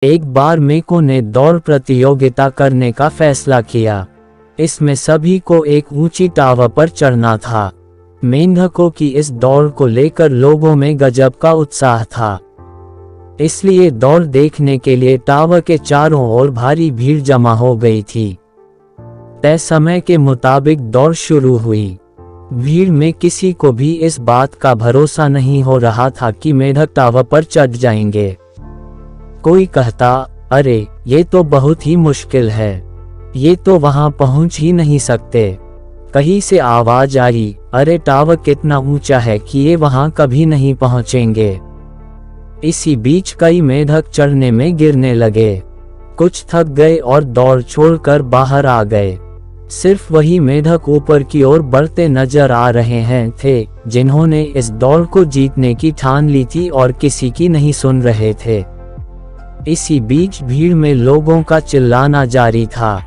एक बार मेको ने दौड़ प्रतियोगिता करने का फैसला किया। इसमें सभी को एक ऊंची टावर पर चढ़ना था। मेंढकों की इस दौड़ को लेकर लोगों में गजब का उत्साह था। इसलिए दौड़ देखने के लिए टावर के चारों ओर भारी भीड़ जमा हो गई थी। तय समय के मुताबिक दौड़ शुरू हुई। भीड़ में किसी को भी इस बात का भरोसा नहीं हो रहा था कि मेंढक टावर पर चढ़ जाएंगे। कोई कहता, अरे ये तो बहुत ही मुश्किल है, ये तो वहां पहुंच ही नहीं सकते। कहीं से आवाज आई, अरे टावर कितना ऊंचा है कि ये वहां कभी नहीं पहुंचेंगे। इसी बीच कई मेंढक चढ़ने में गिरने लगे। कुछ थक गए और दौड़ छोड़कर बाहर आ गए। सिर्फ वही मेंढक ऊपर की ओर बढ़ते नजर आ रहे हैं थे जिन्होंने इस दौड़ को जीतने की ठान ली थी और किसी की नहीं सुन रहे थे। इसी बीच भीड़ में लोगों का चिल्लाना जारी था।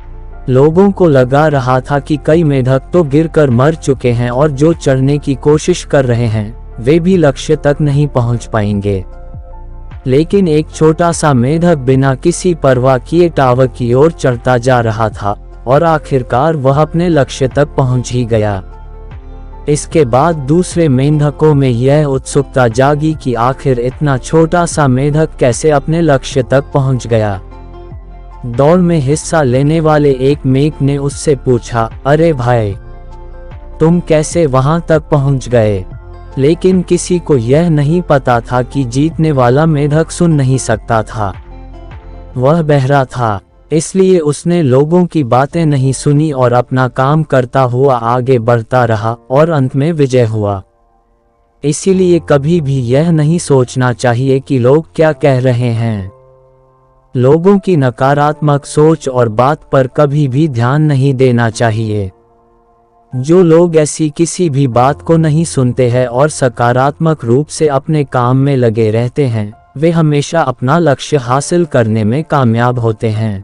लोगों को लगा रहा था कि कई मेंढक तो गिरकर मर चुके हैं और जो चढ़ने की कोशिश कर रहे हैं वे भी लक्ष्य तक नहीं पहुंच पाएंगे। लेकिन एक छोटा सा मेंढक बिना किसी परवाह किए टावर की ओर चढ़ता जा रहा था और आखिरकार वह अपने लक्ष्य तक पहुंच ही गया। इसके बाद दूसरे मेंढकों में यह उत्सुकता जागी कि आखिर इतना छोटा सा मेंढक कैसे अपने लक्ष्य तक पहुंच गया। दौड़ में हिस्सा लेने वाले एक मेंढक ने उससे पूछा, अरे भाई, तुम कैसे वहां तक पहुंच गए? लेकिन किसी को यह नहीं पता था कि जीतने वाला मेंढक सुन नहीं सकता था। वह बहरा था, इसलिए उसने लोगों की बातें नहीं सुनी और अपना काम करता हुआ आगे बढ़ता रहा और अंत में विजय हुआ। इसीलिए कभी भी यह नहीं सोचना चाहिए कि लोग क्या कह रहे हैं। लोगों की नकारात्मक सोच और बात पर कभी भी ध्यान नहीं देना चाहिए। जो लोग ऐसी किसी भी बात को नहीं सुनते हैं और सकारात्मक रूप से अपने काम में लगे रहते हैं, वे हमेशा अपना लक्ष्य हासिल करने में कामयाब होते हैं।